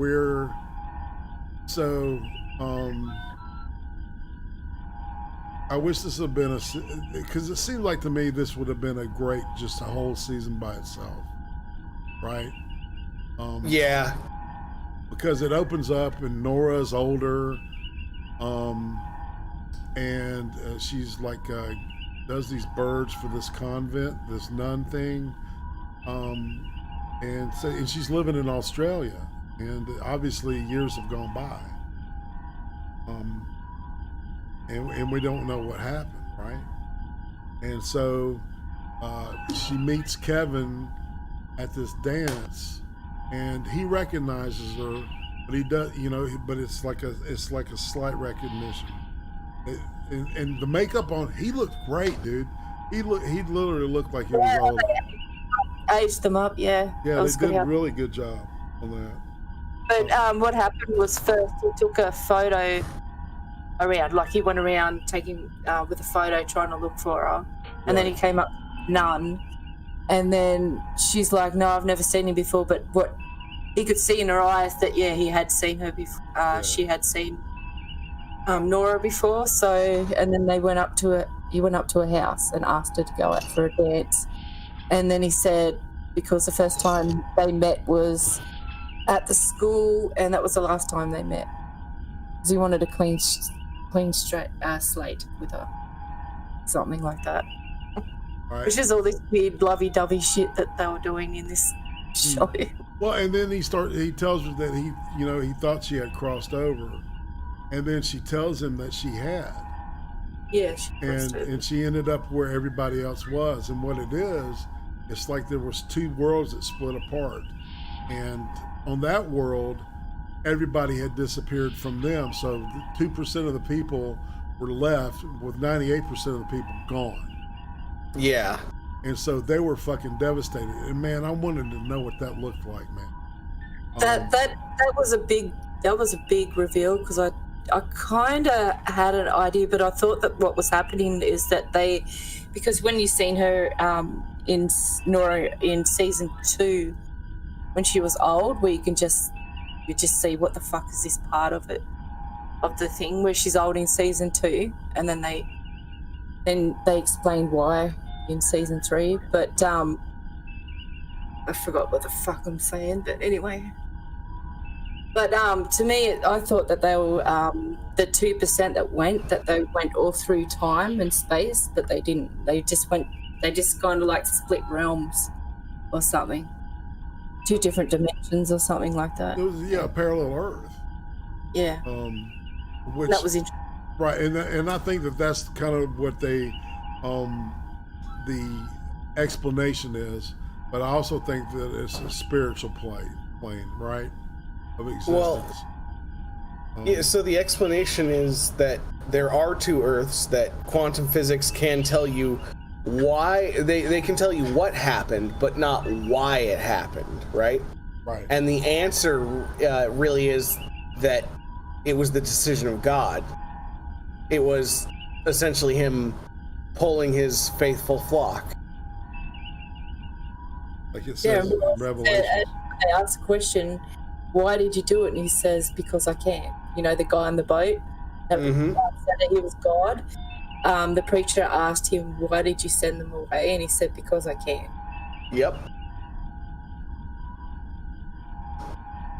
I wish this had been because it seemed like to me this would have been just a whole season by itself, right? Yeah. Because it opens up and Nora's older, and she's like does these birds for this convent, this nun thing, and she's living in Australia, and obviously years have gone by, and we don't know what happened, right? And so she meets Kevin at this dance, and he recognizes her, but he does, you know, but it's like a slight recognition. And the makeup on, he looked great, dude. He literally looked like he was older. Aged them up, yeah. Yeah, they did a really good job on that. But what happened was first he took a photo around, like he went around taking with a photo trying to look for her, and then he came up none, and then she's like, no, I've never seen him before, but what he could see in her eyes that he had seen her before. She had seen Nora before, so, and then he went up to her house and asked her to go out for a dance, and then he said because the first time they met was at the school, and that was the last time they met because he wanted a clean straight slate with her, something like that. Right. Which is all this weird lovey-dovey shit that they were doing in this show. Well, and then he tells her that he thought she had crossed over, and then she tells him that she had. Yeah, and she ended up where everybody else was. And what it is, it's like there was two worlds that split apart, and on that world, everybody had disappeared from them. So 2% of the people were left, with 98% of the people gone. Yeah. And so they were fucking devastated. And man, I wanted to know what that looked like, man. That was a big reveal, because I kind of had an idea, but I thought that what was happening is that because when you seen her in Nora in season 2, when she was old, where you just see what the fuck is this part of it, of the thing where she's old in season 2, and then they explained why in season 3, but I forgot what the fuck I'm saying, but anyway. But to me, I thought that they were the 2% that they went all through time and space, but they didn't. They just kind of like split realms or something, 2 different dimensions or something like that. It was a parallel Earth. Yeah. Which, that was interesting. Right, and I think that's kind of what the explanation is, but I also think that it's a spiritual plane, right, of existence. Well, so the explanation is that there are 2 Earths, that quantum physics can tell you why they can tell you what happened, but not why it happened, right? Right. And the answer really is that it was the decision of God. It was essentially him pulling his faithful flock. Like it says in Revelation. They asked the question, why did you do it? And he says, because I can. You know, the guy on the boat that said that he was God. The preacher asked him, why did you send them away? And he said, because I can. Yep.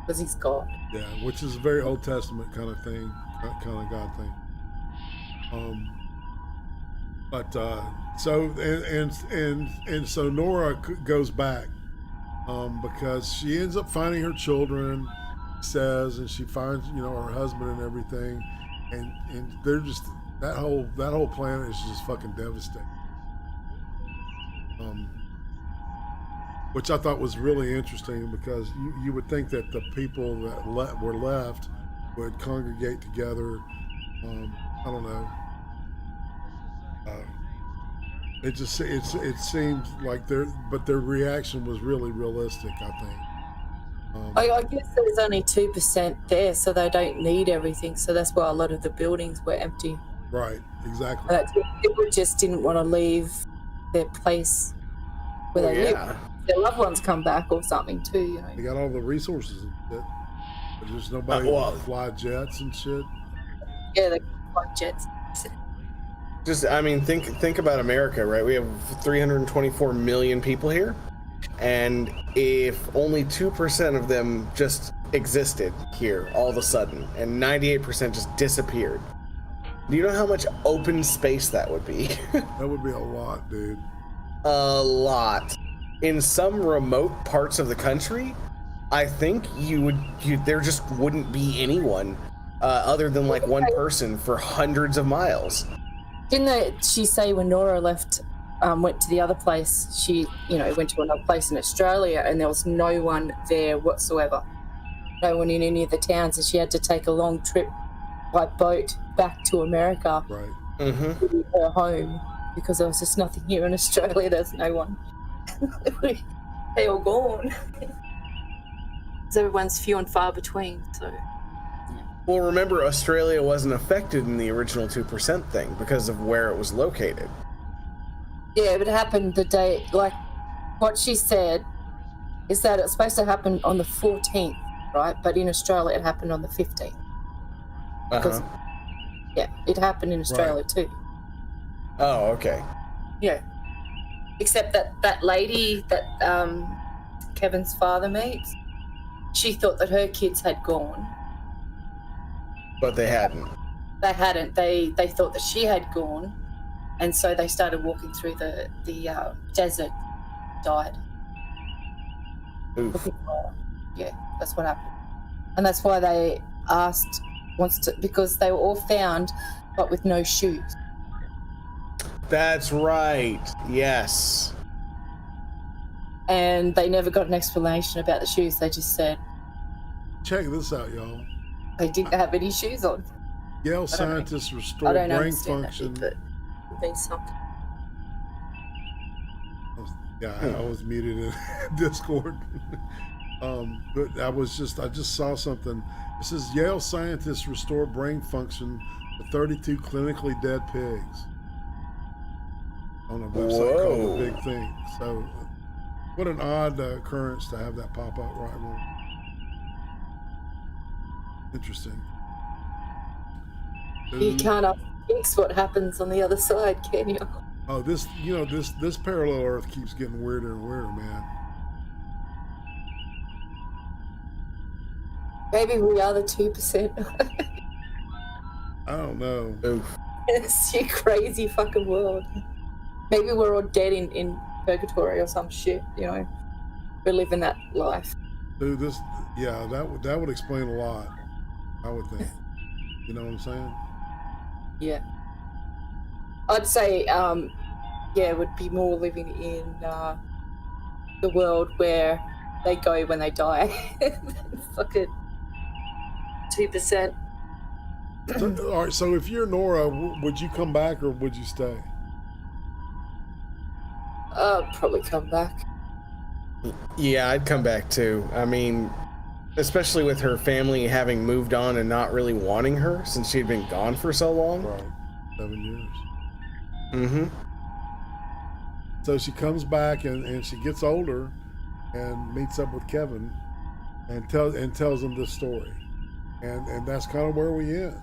Because he's God. Yeah, which is a very Old Testament kind of thing, kind of God thing. So Nora goes back because she ends up finding her children, says, and she finds her husband and everything, and they're just that whole planet is just fucking devastating. Which I thought was really interesting because you would think that the people that were left would congregate together. I don't know. It seems like their reaction was really realistic, I think. I guess there's only 2% there, so they don't need everything. So that's why a lot of the buildings were empty. Right, exactly. People just didn't want to leave their place where they live. Their loved ones come back or something too, They got all the resources and shit. But there's nobody to fly jets and shit. Yeah, they fly jets. Just, I mean, think about America, right? We have 324 million people here, and if only 2% of them just existed here all of a sudden, and 98% just disappeared, do you know how much open space that would be? That would be a lot, dude. A lot. In some remote parts of the country, I think there just wouldn't be anyone other than like one person for hundreds of miles. Didn't she say when Nora left, went to the other place, she, went to another place in Australia and there was no one there whatsoever. No one in any of the towns, and she had to take a long trip by boat back to America. Right. Mm-hmm. Her home, because there was just nothing here in Australia. There's no one. They all gone. So everyone's few and far between, so... Well, remember, Australia wasn't affected in the original 2% thing because of where it was located. Yeah, but it happened the day, like, what she said is that it's supposed to happen on the 14th, right? But in Australia, it happened on the 15th. Because, yeah, it happened in Australia too. Oh, okay. Yeah. Except that lady that Kevin's father meets, she thought that her kids had gone. But they hadn't. They hadn't. They thought that she had gone, and so they started walking through the desert. Died. Oof. Yeah, that's what happened, and that's why they asked because they were all found, but with no shoes. That's right. Yes. And they never got an explanation about the shoes. They just said, check this out, y'all. They didn't have any shoes on. Yale scientists restore brain function. That, but it means something. Yeah, I was muted in Discord. But I just saw something. It says Yale scientists restore brain function to 32 clinically dead pigs on a website called The Big Thing. So, what an odd occurrence to have that pop up right now. Interesting. You can't fix what happens on the other side, can you? Oh, this parallel Earth keeps getting weirder and weirder, man. Maybe we are the 2%. I don't know. Oof. It's a crazy fucking world. Maybe we're all dead in purgatory or some shit, We're living that life. Dude, that would explain a lot, I would think. You know what I'm saying? Yeah. I'd say, it would be more living in the world where they go when they die. Fucking 2%. So, all right, so if you're Nora, would you come back or would you stay? I'll probably come back. Yeah, I'd come back too. I mean, especially with her family having moved on and not really wanting her since she'd been gone for so long. Right. 7 years. Mm-hmm. So she comes back and she gets older and meets up with Kevin and tells him this story. And that's kind of where we end.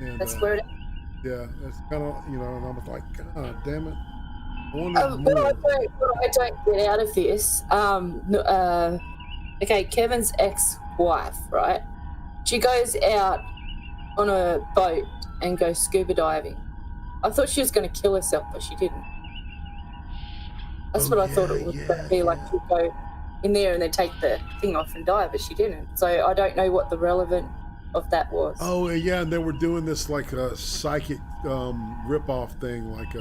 And, That's where it yeah, that's kind of, you know, and I was like, God damn it. I wanted what more. I don't get out of this, okay, Kevin's ex-wife, right? She goes out on a boat and goes scuba diving. I thought she was going to kill herself, but she didn't. That's what I thought it was going to be like. She'd go in there and then take the thing off and die, but she didn't. So I don't know what the relevant of that was. Oh, yeah, and they were doing this like a psychic rip-off thing, like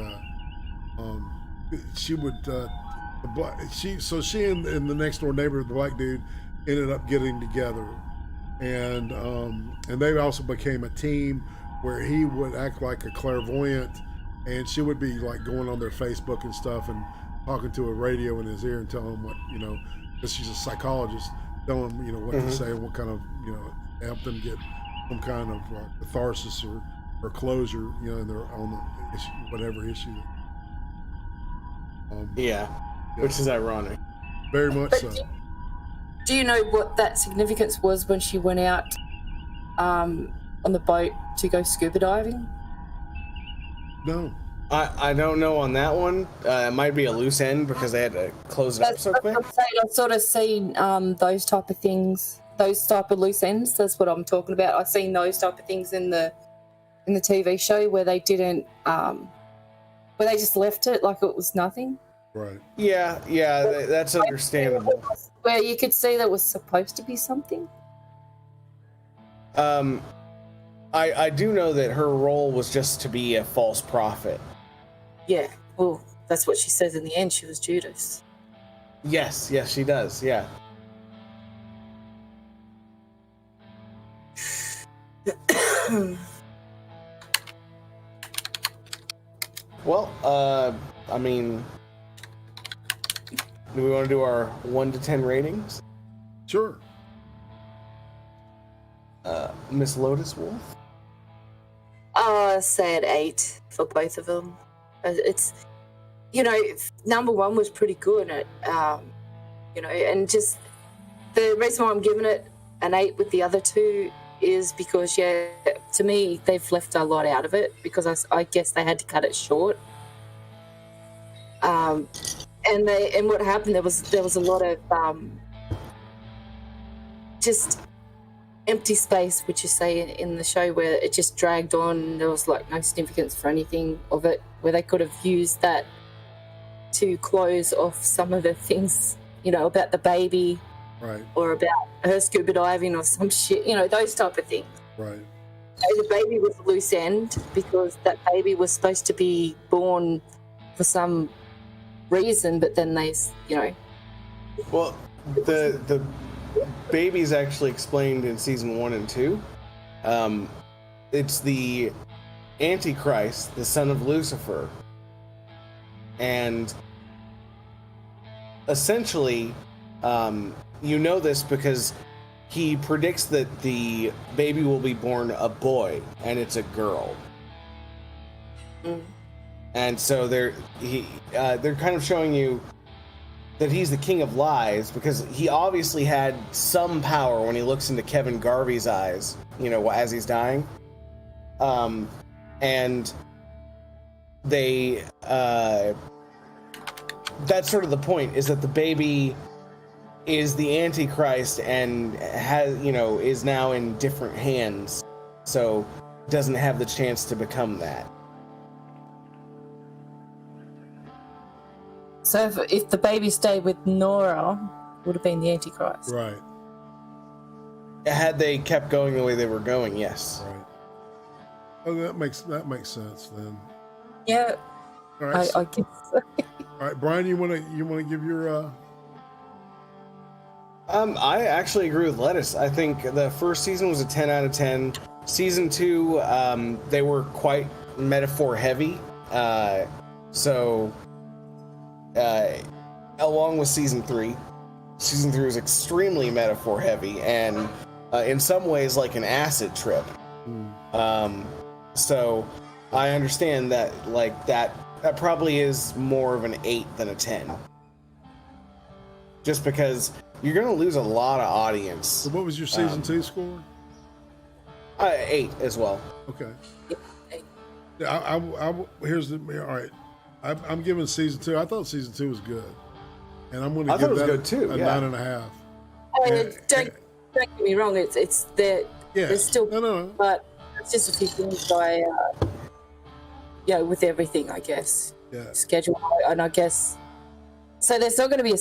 she would she and the next door neighbor, the black dude, ended up getting together, and they also became a team where he would act like a clairvoyant, and she would be like going on their Facebook and stuff and talking to a radio in his ear and telling him what, you know, because she's a psychologist, telling him, you know, what to say and what kind of, you know, help them get some kind of catharsis or closure, you know, in their on the issue, whatever issue. Yeah, which is ironic. Very much But so. Do you know what that significance was when she went out on the boat to go scuba diving? No. I don't know on that one. It might be a loose end because they had to close it up so quick. I've sort of seen those type of things, those type of loose ends. That's what I'm talking about. I've seen those type of things in the TV show where they didn't, where they just left it like it was nothing. Right. Yeah, that's understandable. Where you could see there was supposed to be something. I do know that her role was just to be a false prophet. Yeah. Well, that's what she says in the end. She was Judas. Yes, she does. Yeah. Well, I mean, do we want to do our 1 to 10 ratings? Sure. Miss Lotus Wolf? I say an 8 for both of them. It's, you know, number 1 was pretty good at, you know, and just the reason why I'm giving it an 8 with the other 2 is because, yeah, to me, they've left a lot out of it because I guess they had to cut it short. And what happened, there was a lot of just empty space, which you say in the show, where it just dragged on and there was like no significance for anything of it, where they could have used that to close off some of the things, you know, about the baby, Right. or about her scuba diving or some shit, you know, those type of things. Right. So the baby was a loose end because that baby was supposed to be born for some reason, but then they, you know. Well, the baby's actually explained in season 1 and 2. It's the Antichrist, the son of Lucifer. And essentially, you know this because he predicts that the baby will be born a boy, and it's a girl. Mm. And so they're kind of showing you that he's the king of lies because he obviously had some power when he looks into Kevin Garvey's eyes, you know, as he's dying. And they, that's sort of the point, is that the baby is the Antichrist and has, you know, is now in different hands, so doesn't have the chance to become that. So if the baby stayed with Nora, would have been the Antichrist. Right. Had they kept going the way they were going, yes. Right. Oh, that makes sense then. Yeah, All right. I guess so. All right, Brian, you wanna give your I actually agree with Lettuce. I think the first season was a 10 out of 10. Season 2, they were quite metaphor heavy. So along with season 3. Season 3 was extremely metaphor heavy and in some ways like an acid trip. So I understand that like that probably is more of an 8 than a 10. Just because you're going to lose a lot of audience. So what was your season 2 score? 8 as well. Okay. Yeah, here's the all right. I'm giving season 2. I thought season 2 was good, and I'm going to give that good too, a 9.5. Don't get me wrong. It's there. Yeah. There's still, No. but it's just a few things with everything, I guess. Yeah. Schedule, and I guess. So there's not going to be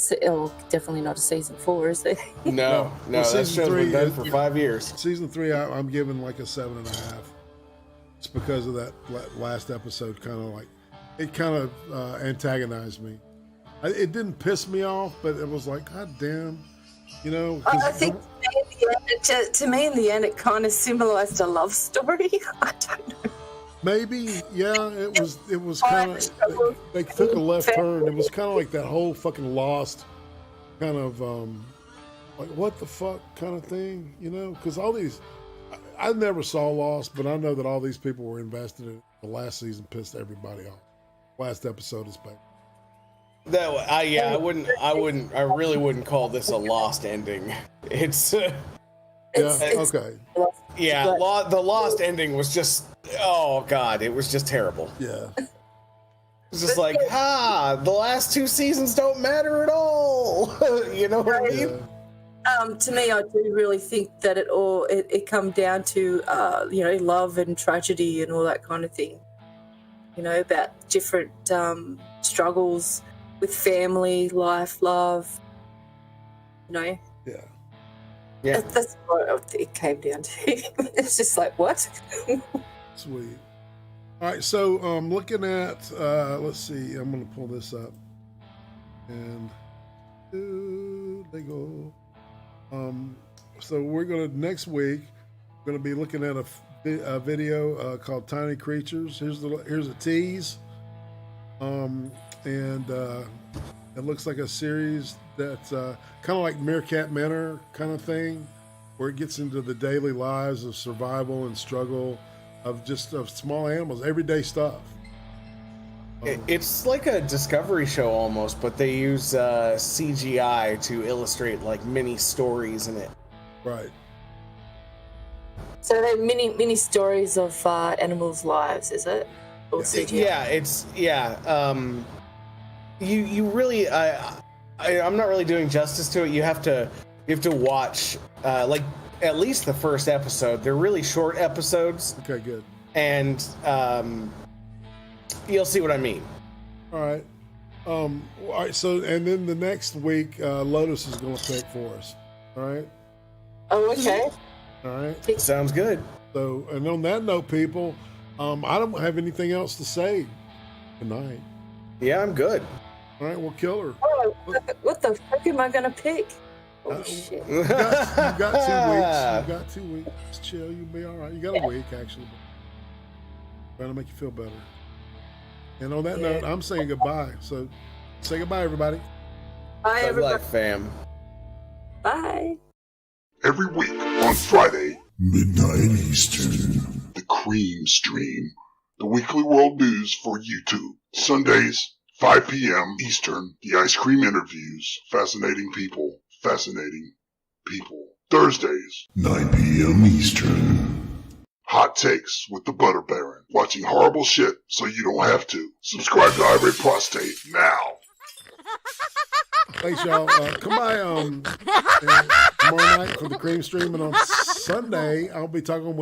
definitely not a season 4, is there? No. That show's been done for 5 years. Season 3, I'm giving like a 7.5. It's because of that last episode. It kind of antagonized me. It didn't piss me off, but it was like, God damn, I think to me in the end, it kind of symbolized a love story. I don't know. Maybe, yeah. It was kind of. They took a left turn. It was kind of like that whole fucking Lost, kind of like what the fuck kind of thing, Because all these, I never saw Lost, but I know that all these people were invested in it. The last season pissed everybody off. Last episode is back. I really wouldn't call this a Lost ending. It's okay. Yeah, the Lost ending was just, oh God, it was just terrible. Yeah. It's just like, the last 2 seasons don't matter at all. You know what I mean? Yeah. To me, I do really think that it come down to, love and tragedy and all that kind of thing. About different struggles with family, life, love. Yeah. That's what it came down to. It's just like, what? Sweet. All right, so looking at, let's see, I'm going to pull this up. And there you go. So we're going to, next week, we're going to be looking at a video called Tiny Creatures. Here's a tease. And it looks like a series that's kind of like Meerkat Manor kind of thing, where it gets into the daily lives of survival and struggle of small animals, everyday stuff. It's like a Discovery show almost, but they use CGI to illustrate like mini stories in it. Right. So they're mini stories of animals' lives, is it? Or CGI? You really, I'm not really doing justice to it. You have to watch like at least the first episode. They're really short episodes. Okay, good. And you'll see what I mean. All right. All right. So, and then the next week, Lotus is going to pick for us. All right. Oh, okay. All right. Sounds good. So, and on that note, people, I don't have anything else to say tonight. Yeah, I'm good. All right, well, kill her. Oh, what the fuck am I gonna pick? Oh shit! You got 2 weeks. You got 2 weeks. Just chill. You'll be all right. You got a week actually. Trying to make you feel better. And on that note, I'm saying goodbye. So, say goodbye, everybody. Bye, everybody. Bye, fam. Bye. Every week on Friday, midnight Eastern, the Cream Stream, the weekly world news for YouTube. Sundays, 5 p.m. Eastern, the ice cream interviews. Fascinating people, fascinating people. Thursdays, 9 p.m. Eastern. Hot takes with the Butter Baron. Watching horrible shit so you don't have to. Subscribe to Irate Prostate now. Thanks, y'all. Come by tomorrow night for the Cream Stream, and on Sunday I'll be talking with